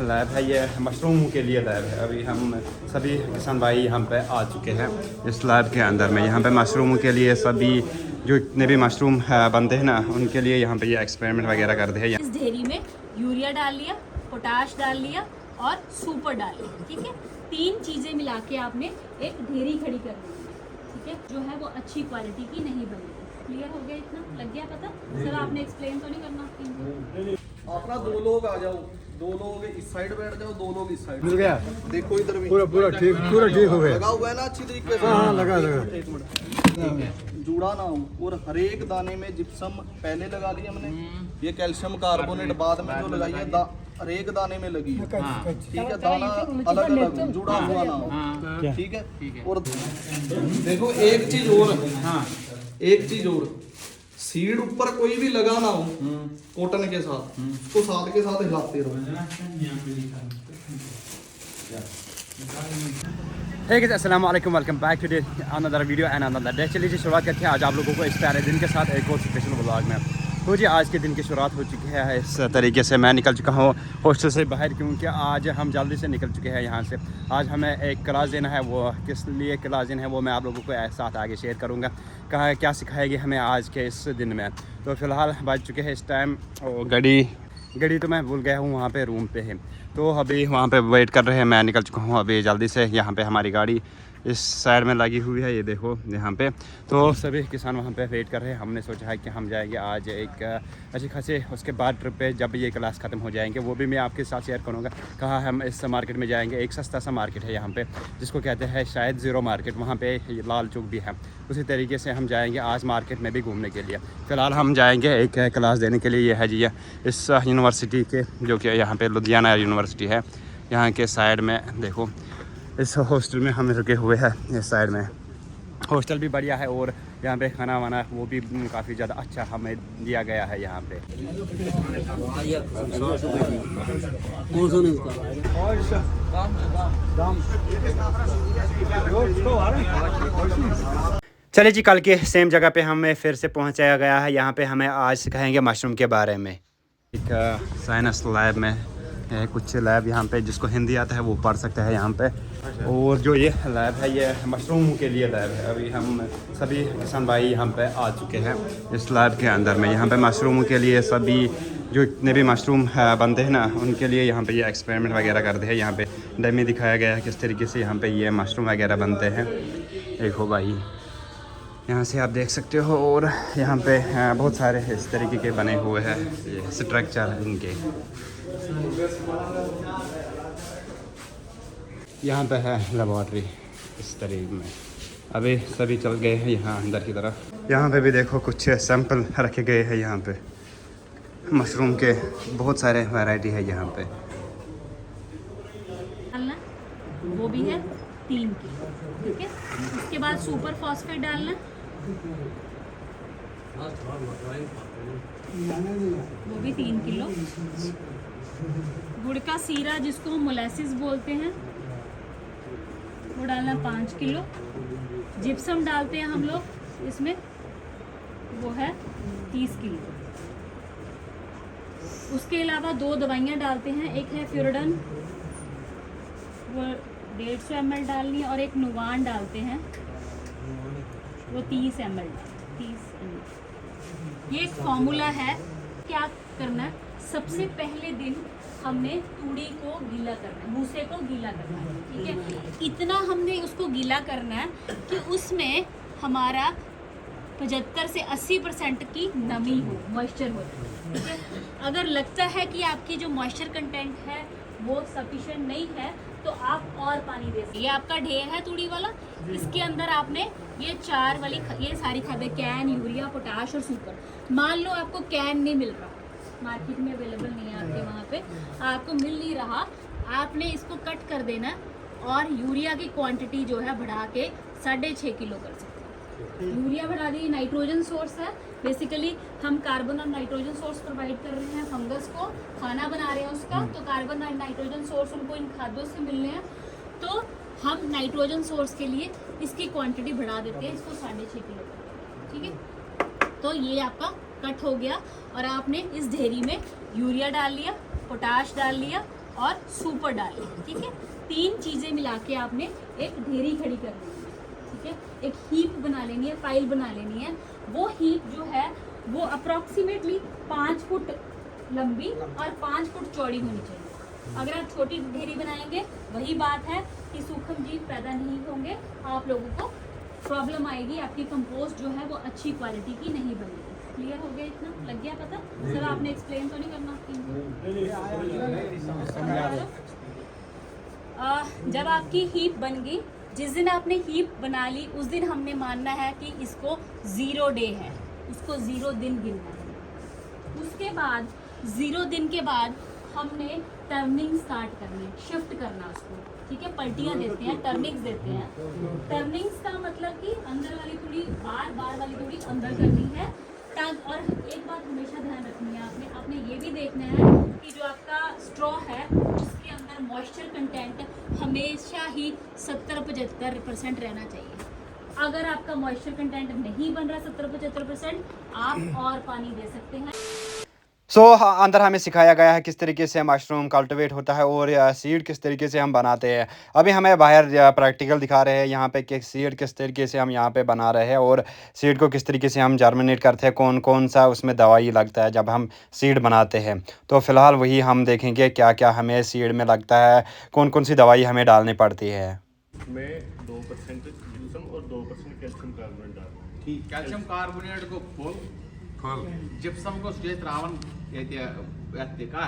Lab है, ये mushroom के लिए लैब है। अभी हम सभी किसान भाई यहाँ पे आ चुके हैं इस लैब के अंदर में। यहाँ पे मशरूम के लिए सभी जो इतने भी मशरूम बनते हैं ना, उनके लिए यहाँ पे ये एक्सपेरिमेंट वगैरह करते हैं। इस ढेरी में यूरिया डाल लिया, पोटाश डाल लिया और सुपर डाल लिया। ठीक है, 3 चीजें मिला के आपने एक ढेरी खड़ी कर दी। ठीक है, जो है वो अच्छी क्वालिटी की नहीं बनेगी। क्लियर हो गया? इतना लग गया पता? सर आपने एक्सप्लेन तो नहीं करना? अपना 2 लोग आ जाओ, 2 लोग इस साइड बैठ जाओ, 2 लोग इस साइड। मिल गया? देखो इधर भी पूरा ठीक हो गया। लगा हुआ है ना अच्छी तरीके से? हाँ लगा। एक मिनट, जुड़ा ना हो। और हर एक दाने में जिप्सम पहले लगा दिया हमने, ये कैल्शियम कार्बोनेट बाद में जो लगाई है, हर एक दाने में लगी है। ठीक है, दाना अलग अलग जुड़ा हुआ ना हो। ठीक है। और देखो एक चीज और, एक चीज और, सीड ऊपर कोई भी लगा ना हो कॉटन के साथ, उसको साथ के साथ हिलाते रहो। हे गाइस, अस्सलाम वालेकुम, welcome back to another video and another day. चलिए शुरुआत करते हैं आज आप लोगों को इस प्यारे दिन के साथ एक और स्पेशल व्लॉग में। तो जी आज के दिन की शुरुआत हो चुकी है इस तरीके से। मैं निकल चुका हूँ हॉस्टल से बाहर, क्योंकि आज हम जल्दी से निकल चुके हैं यहाँ से। आज हमें एक क्लास देना है, वो किस लिए क्लास देना है वो मैं आप लोगों को साथ आगे शेयर करूँगा। कहाँ क्या सिखाएगी हमें आज के इस दिन में। तो फ़िलहाल बज चुके हैं इस टाइम, घड़ी तो मैं भूल गया हूँ वहाँ पे रूम पे है। तो अभी वहाँ पे वेट कर रहे हैं। मैं निकल चुका हूँ अभी जल्दी से। यहाँ पे हमारी गाड़ी इस साइड में लगी हुई है, ये देखो यहाँ पे। तो सभी किसान वहाँ पे वेट कर रहे हैं। हमने सोचा है कि हम जाएंगे आज एक अच्छी खासी, उसके बाद ट्रिप पे जब ये क्लास ख़त्म हो जाएंगे वो भी मैं आपके साथ शेयर करूँगा। कहाँ हम इस मार्केट में जाएंगे। एक सस्ता सा मार्केट है यहाँ पे, जिसको कहते हैं शायद ज़ीरो मार्केट। वहाँ पे लाल चौक भी है। उसी तरीके से हम जाएंगे आज मार्केट में भी घूमने के लिए। फ़िलहाल हम जाएंगे एक क्लास देने के लिए। ये है जी इस यूनिवर्सिटी के, जो कि यहाँ पे लुधियाना यूनिवर्सिटी है। यहाँ के साइड में देखो, इस हॉस्टल में हम रुके हुए हैं। इस साइड में हॉस्टल भी बढ़िया है और यहाँ पे खाना वाना वो भी काफ़ी ज़्यादा अच्छा हमें दिया गया है यहाँ पे। चलिए जी, कल के सेम जगह पे हमें फिर से पहुँचाया गया है। यहाँ पे हमें आज सिखाएंगे मशरूम के बारे में। एक साइंस लैब में है, कुछ लैब यहाँ पे जिसको हिंदी आता है वो पढ़ सकता है यहाँ पे। और जो ये लैब है ये मशरूम के लिए लैब है। अभी हम सभी किसान भाई यहाँ पे आ चुके हैं इस लैब के अंदर में। यहाँ पे मशरूम के लिए सभी जो इतने भी मशरूम बनते हैं ना, उनके लिए यहाँ पे ये एक्सपेरिमेंट वगैरह करते हैं। यहाँ पे डमी दिखाया गया है किस तरीके से यहाँ पे ये मशरूम वगैरह बनते हैं। देखो भाई, यहाँ से आप देख सकते हो। और यहाँ पे बहुत सारे इस तरीके के बने हुए हैं ये स्ट्रक्चर इनके। यहाँ पे है लेबॉर्ट्री इस तरीके में। अभी सभी चल गए हैं यहाँ अंदर की तरफ। यहाँ पे भी देखो कुछ सैंपल रखे गए हैं। यहाँ पे मशरूम के बहुत सारे वैरायटी है यहाँ पे। वो भी है 3 किलो। ठीक है, उसके बाद सुपर फॉस्फेट डालना, वो भी 3 किलो। गुड़ का सीरा जिसको हम मोलेसिस बोलते हैं वो डालना 5 किलो। जिप्सम डालते हैं हम लोग इसमें, वो है 30 किलो। उसके अलावा 2 दवाइयाँ डालते हैं, एक है फ्यूरिडन, वो 150 ml डालनी है, और एक नुवान डालते हैं वो 30 ml। ये एक फॉर्मूला है। क्या करना है, सबसे पहले दिन हमने तूड़ी को गीला करना है, भूसे को गीला करना है। ठीक है, इतना हमने उसको गीला करना है कि उसमें हमारा 75 से 80% की नमी हो, मॉइस्चर हो। ठीक है, अगर लगता है कि आपकी जो मॉइस्चर कंटेंट है वो सफिशिएंट नहीं है तो आप और पानी दे सकते। ये आपका ढेर है तूड़ी वाला, इसके अंदर आपने ये 4 वाली ये सारी खादें, कैन, यूरिया, पोटाश और सुपर। मान लो आपको कैन नहीं मिल रहा, मार्केट में अवेलेबल नहीं है आपके वहाँ पे, आपको मिल नहीं रहा, आपने इसको कट कर देना और यूरिया की क्वांटिटी जो है बढ़ा के 6.5 किलो कर सकते हैं। यूरिया बढ़ा दी, नाइट्रोजन सोर्स है। बेसिकली हम कार्बन और नाइट्रोजन सोर्स प्रोवाइड कर रहे हैं फंगस को, खाना बना रहे हैं उसका, तो कार्बन और नाइट्रोजन सोर्स उनको इन खाद्यों से मिल रहे हैं। तो हम नाइट्रोजन सोर्स के लिए इसकी क्वांटिटी बढ़ा देते हैं, इसको 6.5 किलो। ठीक है, तो ये आपका कट हो गया और आपने इस ढेरी में यूरिया डाल लिया, पोटाश डाल लिया, और सुपर डालें, ठीक है। 3 चीज़ें मिला के आपने एक ढेरी खड़ी कर लेनी है, ठीक है। एक हीप बना लेनी है, फाइल बना लेनी है। वो हीप जो है वो अप्रॉक्सीमेटली 5 फुट लंबी और 5 फुट चौड़ी होनी चाहिए। अगर आप छोटी ढेरी बनाएंगे वही बात है कि सूक्ष्म जीव पैदा नहीं होंगे, आप लोगों को प्रॉब्लम आएगी, आपकी कंपोस्ट जो है वो अच्छी क्वालिटी की नहीं बनेगी। क्लियर हो गया? इतना लग गया पता? सर आपने एक्सप्लेन तो नहीं करना? जब आपकी हीप बन गई, जिस दिन आपने हीप बना ली उस दिन हमने मानना है कि इसको 0 डे है, इसको 0 दिन गिनना है। उसके बाद 0 दिन के बाद हमने टर्निंग स्टार्ट करनी है, शिफ्ट करना उसको, ठीक है। पलटियाँ देते हैं, टर्निंग्स देते हैं। टर्निंग्स का मतलब कि अंदर वाली थोड़ी बाहर वाली थोड़ी अंदर करनी है। और एक बात हमेशा ध्यान रखनी है आपने ये भी देखना है कि जो आपका स्ट्रॉ है उसके अंदर मॉइस्चर कंटेंट हमेशा ही 70-75% रहना चाहिए। अगर आपका मॉइस्चर कंटेंट नहीं बन रहा 70-75%, आप और पानी दे सकते हैं। अंदर हमें सिखाया गया है किस तरीके से मशरूम कल्टिवेट होता है और सीड किस तरीके से हम बनाते हैं। अभी हमें बाहर प्रैक्टिकल दिखा रहे हैं यहाँ पे कि सीड किस तरीके से हम यहाँ पे बना रहे हैं और सीड को किस तरीके से हम जर्मिनेट करते हैं, कौन कौन सा उसमें दवाई लगता है जब हम सीड बनाते हैं। तो फ़िलहाल वही हम देखेंगे क्या क्या हमें सीड में लगता है, कौन कौन सी दवाई हमें डालनी पड़ती है। मैं 2% जिप्सम और 2% कैल्शियम कार्बोनेट डालूँ। ठीक, कैल्शियम कार्बोनेट को फुल जिप्सम को सुझे त्रावन ये का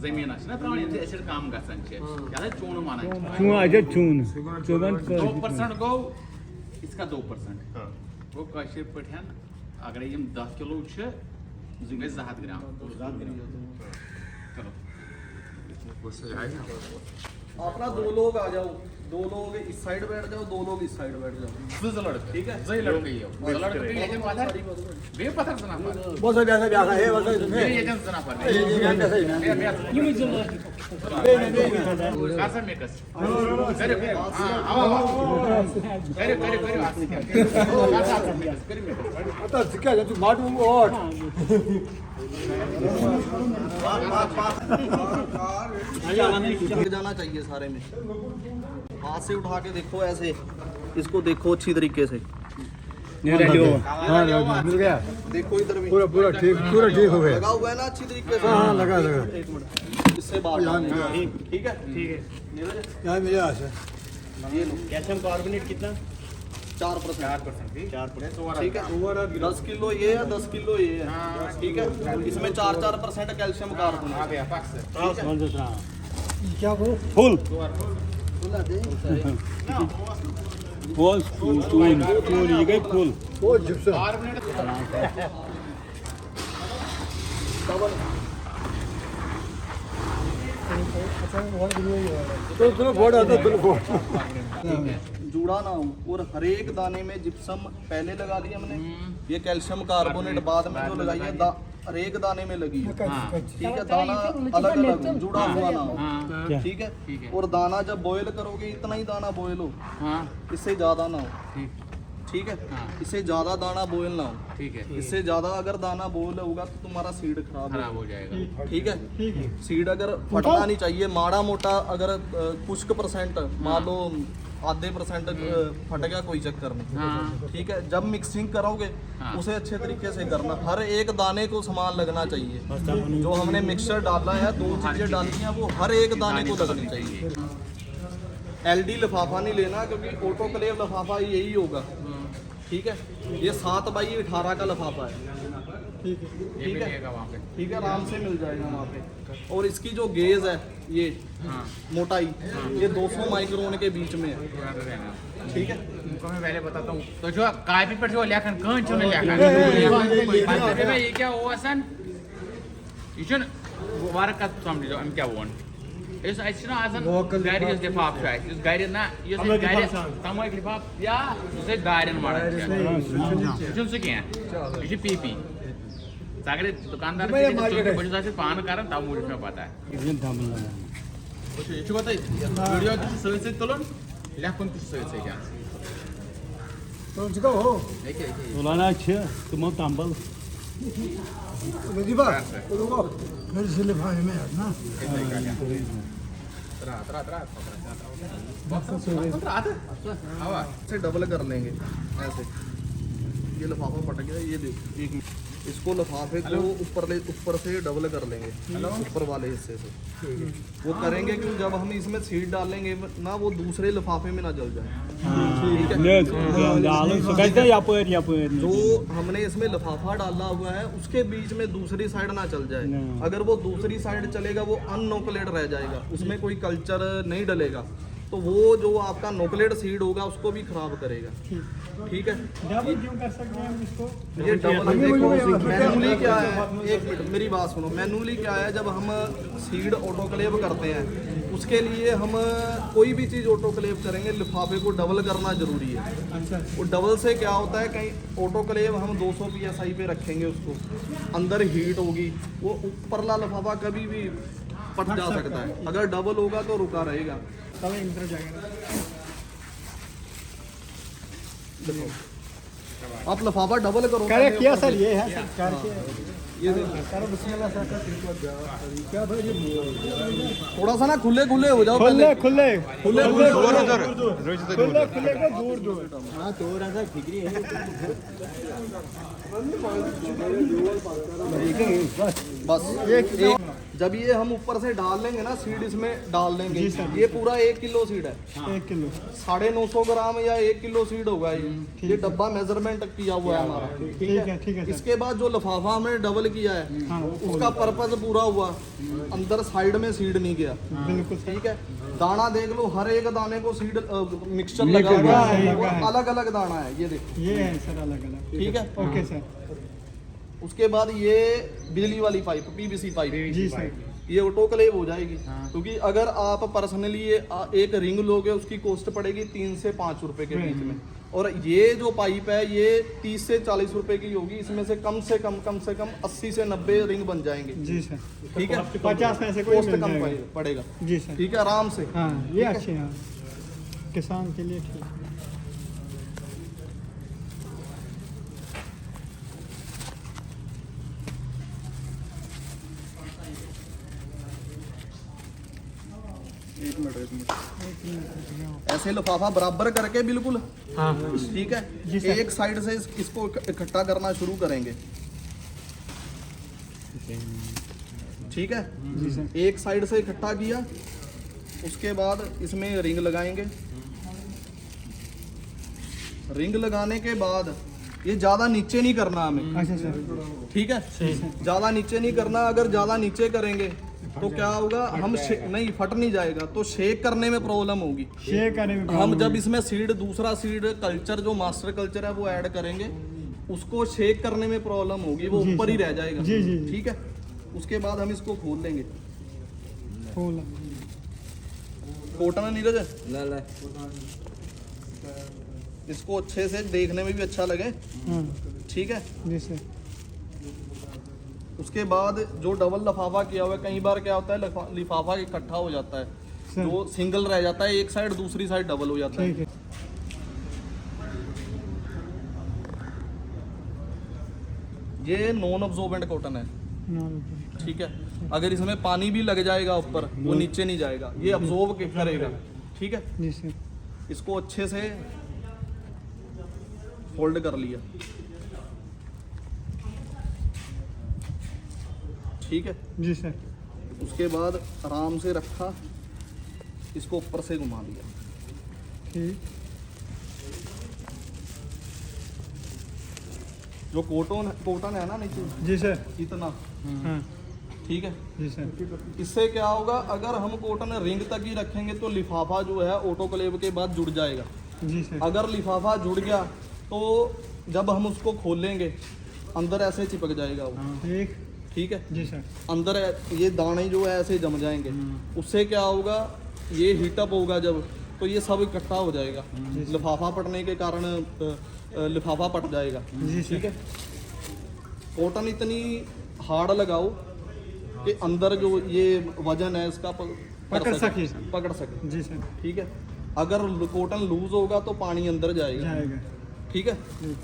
जमीन अच्छी ना त्रावन ये एसिड काम गसन छे क्या है चून माना चून आजे चून 2% गो इसका 2% हाँ वो कैसे पठन अगर ये 10 किलो छे जिंगे 7 ग्राम चलो वो सही आएगा। अपना 2 लोग आ जाओ, 2 लोग इस साइड बैठ जाओ, 2 लोग इस साइड बैठ जाओ। जो लड़के ठीक है जय लड़के ये लड़के पे ये पत्थर बे पत्थर जना पर बस ऐसा ब्याह है बस ये एजेंट जना पर ये मुझे कैसा मेकस करे हां आओ करे करे मेकस आता सिक्का तू माटू और जाना चाहिए सारे में। हाथ से उठा के देखो ऐसे, इसको देखो अच्छी तरीके से। हाँ मिल गया, देखो इधर भी पूरा ठीक हो गया। लगा हुआ है ना अच्छी तरीके से? हाँ लगा एक मिनट इससे बात ठीक है यहाँ मिला है। ये लो कैल्शियम कार्बोनेट कितना 4% ठीक है। 4% 10 किलो ये है, 10 किलो ये है, ठीक है। इसमें 4% कैल्शियम कार्बोनेट। क्या बोलो फुल फुल ये गई फुल वो जिप्सम तो बोर्ड आता जुड़ा ना हो और हर एक दाने में जिप्सम पहले लगा दिया हमने, ये कैल्शियम कार्बोनेट बाद में जो लगाई है हर एक दाने में लगी है, ठीक है। दाना अलग अलग जुड़ा हुआ ना हो, ठीक है। और दाना जब बॉयल करोगे इतना ही दाना बॉयल हो, इससे ज्यादा ना हो, ठीक है। इससे ज्यादा दाना बॉयल ना हो, ठीक है। इससे ज्यादा अगर दाना बॉयल होगा तो तुम्हारा सीड खराब हो जाएगा, ठीक है। सीड अगर फटना नहीं चाहिए, माड़ा मोटा अगर कुछ परसेंट मान लो आधे % फट गया कोई चक्कर नहीं, ठीक है। जब मिक्सिंग करोगे उसे अच्छे तरीके से करना, हर एक दाने को समान लगना चाहिए। जो हमने मिक्सचर डाला है 2 चीजें डाली हैं वो हर एक दाने को लगनी चाहिए। LD लिफाफा नहीं लेना क्योंकि ऑटोक्लेव लिफाफा यही होगा, ठीक है। ये 7x18 का लिफाफा है, ठीक है, ठीक है। आराम से मिल जाएगा वहाँ पे। और इसकी जो गेज है ये मोटाई ये 200 माइक्रोन के बीच में है, ठीक है। तुमको मैं पहले बताता हूँ तो जो कापी पर जो लेखन कौन चुने लेखन ये क्या वो असन इशन वार का समझ लो हम क्या वोन इस ऐसे ना आसन गाड़ी इस लिफाफ है इस गाड़ी ना ये गाड़ी तमो एक लिफाफ या उसे गाड़ी न मारा इशन से क्या है ये पीपी सागरे दुकानदार के बड़ी से पान कारण तब मुझे में पता है कुछ ये बताइए वीडियो सर्विस से तोलन लेखन कुछ सर्विस है क्या तो जगह हो बोलाना अच्छे तुम तांबल दीपा मेरे से लिफाफे में ना से डबल कर लेंगे ऐसे। ये लिफाफा पट गया, ये देखो एक मिनट। इसको लिफाफे को ऊपर से डबल कर लेंगे, ऊपर वाले हिस्से से। वो करेंगे कि जब हम इसमें सीड डालेंगे ना, वो दूसरे लिफाफे में ना जल जाए। ठीक है, जो हमने इसमें लिफाफा डाला हुआ है उसके बीच में दूसरी साइड ना चल जाए। अगर वो दूसरी साइड चलेगा वो अननोकलेट रह जाएगा, उसमें कोई कल्चर नहीं डलेगा, तो वो जो आपका नोकलेट सीड होगा उसको भी खराब करेगा। ठीक है, डबल क्यों कर सकते हैं हम इसको? ये डबल देखो मैनुअली क्या है, एक मिनट मेरी बात सुनो। मैनुअली क्या है, जब हम सीड ऑटोक्लेव करते हैं उसके लिए हम कोई भी चीज़ ऑटोक्लेव करेंगे लिफाफे को डबल करना जरूरी है। अच्छा, वो डबल से क्या होता है, कहीं ऑटोक्लेव हम 200 PSI पे रखेंगे, उसको अंदर हीट होगी, वो ऊपरला लिफाफा कभी भी फट जा सकता है। अगर डबल होगा तो रुका रहेगा। तब इंटर जाएगा। देखो आप लिफाफा डबल करो। करे किया सर, ये है सर करके ये देखो सर, बिस्मिल्लाह सर। क्या भाई ये थोड़ा सा ना खुले खुले हो जाओ खुले पहले। खुले खुले खुले खुले खुले को दूर दूर। हाँ तो रहा फिक्री है बस एक जब ये हम ऊपर से डाल लेंगे ना सीड, इसमें डाल देंगे। ये पूरा 1 किलो सीड है, 1 किलो 950 ग्राम या 1 किलो सीड होगा ये डब्बा मेजरमेंट किया हुआ है हमारा। ठीक है सर। इसके बाद जो लिफाफा हमने डबल किया है हाँ, उसका पर्पज पूरा हुआ, अंदर साइड में सीड नहीं गया। बिल्कुल ठीक है, दाना देख लो, हर एक दाने को सीड मिक्सचर लगा हुआ है, अलग अलग दाना है। ये देखो ये है सर, अलग अलग। ठीक है, ओके सर। उसके बाद ये बिजली वाली पाइप, PVC पाइप, जी सर। ये ऑटोक्लेव हो जाएगी। क्योंकि अगर आप पर्सनली ये एक रिंग लोगे उसकी कॉस्ट पड़ेगी 3 से 5 रुपए के बीच में, और ये जो पाइप है ये 30 से 40 रुपए की होगी। इसमें से कम 80 से 90 रिंग बन जाएंगे। जी सर। ठीक है, 50 पैसे कोई कॉस्ट मिल कम जाएगा। पड़ेगा। जी सर। ठीक है, आराम से। हाँ ये अच्छे हैं, किसान के लिए ठीक है। एक मिनट ऐसे लिफाफा बराबर करके बिल्कुल। हाँ ठीक है, जी सर। एक साइड से इसको इकट्ठा करना शुरू करेंगे। ठीक है, जी सर। एक साइड से इकट्ठा किया, उसके बाद इसमें रिंग लगाएंगे। रिंग लगाने के बाद ये ज्यादा नीचे नहीं करना हमें। अच्छा सर। ठीक है, सही सर। ज्यादा नीचे नहीं करना। अगर ज्यादा नीचे करेंगे तो क्या होगा, हम नहीं फट नहीं जाएगा, तो शेक करने में प्रॉब्लम होगी। शेयर करने में हम जब इसमें सीड दूसरा सीड कल्चर जो मास्टर कल्चर है वो ऐड करेंगे, उसको शेक करने में प्रॉब्लम होगी, वो जी ऊपर ही सर। रह जाएगा। जी, जी, जी। ठीक है, उसके बाद हम इसको खोल लेंगे। फूल। कोटन नीरज इसको अच्छे से देखने में भी अच्छा लगे। हाँ ठीक है, जी सर। उसके बाद जो डबल लिफाफा किया हुआ है, कई बार क्या होता है लिफाफा इकट्ठा हो जाता है, सर। जो सिंगल रह जाता है एक साइड, दूसरी साइड डबल हो जाता है। ठीक है। ये नॉन अब्जॉर्बेंट कॉटन है। नाम। ठीक है, अगर इसमें पानी भी लग जाएगा ऊपर, वो नीचे नहीं जाएगा, ये अब्जॉर्ब करेगा। ठीक है, जी सर। इसको अच्छे से फोल्ड कर लिया। ठीक है, जी सर। उसके बाद आराम से रखा, इसको ऊपर से घुमा दिया। ठीक। जो कॉटन है ना नीचे, जी सर। इतना। हाँ ठीक है, जी सर। इससे क्या होगा, अगर हम कॉटन रिंग तक ही रखेंगे तो लिफाफा जो है ऑटोक्लेव के बाद जुड़ जाएगा। जी सर। अगर लिफाफा जुड़ गया तो जब हम उसको खोलेंगे अंदर ऐसे चिपक जाएगा वो। ठीक। ठीक है, जी सर। अंदर ये दाने जो है ऐसे जम जाएंगे। उससे क्या होगा, ये हीटअप होगा जब, तो ये सब इकट्ठा हो जाएगा। लिफाफा पटने के कारण लिफाफा पट जाएगा। जी ठीक है, कॉटन इतनी हार्ड लगाओ कि अंदर जो ये वजन है इसका पकड़ सके। पकड़ सके। जी सर। ठीक है, अगर कॉटन लूज होगा तो पानी अंदर जाएगा। जाएगा। ठीक है, जी।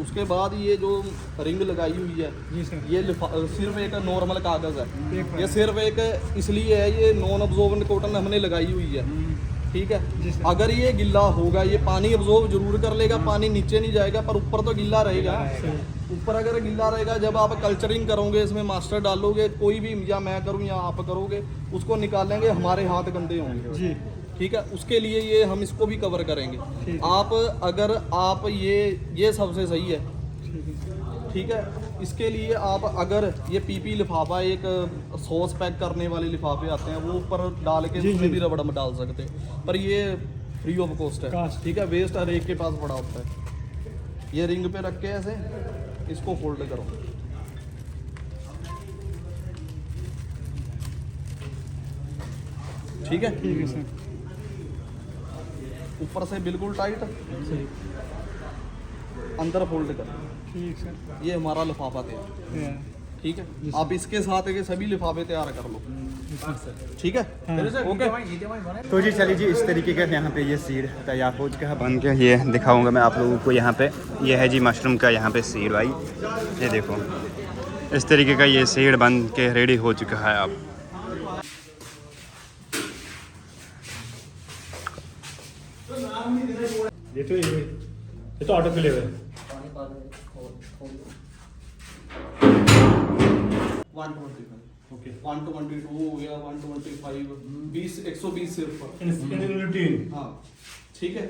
उसके बाद ये जो रिंग लगाई हुई है जी सर। ये सिर्फ एक नॉर्मल कागज़ है, ये सिर्फ एक इसलिए है, ये नॉन अब्जॉर्बेंट कॉटन हमने लगाई हुई है, ठीक है। अगर ये गिल्ला होगा ये पानी अब्जॉर्ब जरूर कर लेगा, पानी नीचे नहीं जाएगा पर ऊपर तो गिल्ला रहेगा। ऊपर अगर गिल्ला रहेगा, जब आप कल्चरिंग करोगे, इसमें मास्टर डालोगे, कोई भी, या मैं करूँ या आप करोगे, उसको निकालेंगे, हमारे हाथ गंदे होंगे जी। ठीक है। उसके लिए ये हम इसको भी कवर करेंगे। आप अगर आप ये सबसे सही है, ठीक है। इसके लिए आप अगर ये पीपी लिफाफा, एक सॉस पैक करने वाले लिफाफे आते हैं, वो ऊपर डाल के उसमें भी रबड़ में डाल सकते हैं, पर ये फ्री ऑफ कॉस्ट है, ठीक है। वेस्ट हर एक के पास पड़ा होता है। ये रिंग पे रख के ऐसे इसको फोल्ड करो, ठीक है। ठीक है सर। ऊपर से बिल्कुल टाइट, अंदर फोल्ड करो, ठीक सर। ये हमारा लिफाफा तैयार, या, ठीक है। आप इसके साथ के सभी लिफाफे तैयार कर लो, ठीक है। ओके। तो जी चलिए जी, इस तरीके का यहाँ पे ये सीड तैयार हो चुका है बन के। ये दिखाऊंगा मैं आप लोगों को। यहाँ पे ये है जी मशरूम का यहाँ पे सीड भाई, ये देखो इस तरीके का ये सीड बन के रेडी हो चुका है। अब ये तो ऑटो के लिए है। 125 ओके, 122 हो गया, 125, 120 सिर्फ, हाँ ठीक है।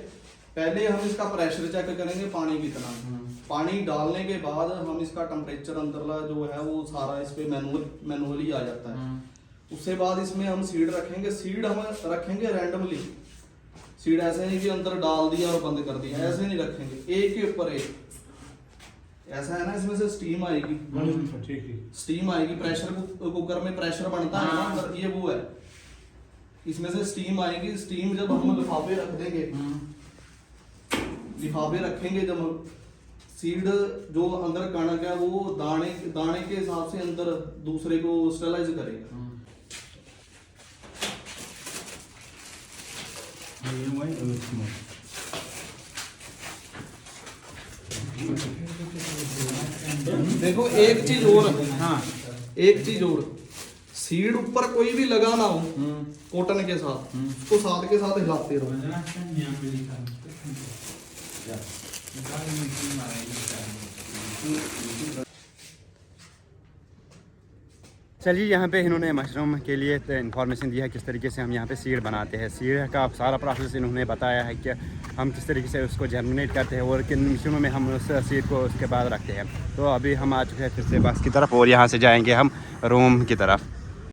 पहले हम इसका प्रेशर चेक करेंगे, पानी कितना है। पानी डालने के बाद हम इसका टेम्परेचर अंदरला जो है वो सारा इस पे मैनुअली आ जाता है। उसके बाद इसमें हम सीड रखेंगे। सीड हम रखेंगे रैंडमली, सीड ऐसे नहीं कि अंदर डाल दिया और बंद कर दिया, ऐसे नहीं रखेंगे, एक के ऊपर एक। ऐसा है ना, इसमें से स्टीम आएगी, स्टीम आएगी। प्रेशर कुकर में प्रेशर बनता है ना अंदर, ये वो है, इसमें से स्टीम आएगी। स्टीम जब हम लिफाफे रख देंगे, लिफाफे रखेंगे, जब हम सीड जो अंदर कणक है वो दाने के हिसाब से अंदर दूसरे को स्टेलाइज करेगा। देखो एक चीज और, हाँ एक चीज और, सीड ऊपर कोई भी लगा ना हो कॉटन के साथ, उसको साथ के साथ हिलाते रहो। चलिए, यहाँ पे इन्होंने मशरूम के लिए इन्फॉर्मेशन दिया है किस तरीके से हम यहाँ पे सीड बनाते हैं। सीड का सारा प्रोसेस इन्होंने बताया है कि हम किस तरीके से उसको जर्मिनेट करते हैं और किन मशीनों में हम उस सीड को उसके बाद रखते हैं। तो अभी हम आ चुके हैं फिर से बस की तरफ और यहाँ से जाएंगे हम रूम की तरफ।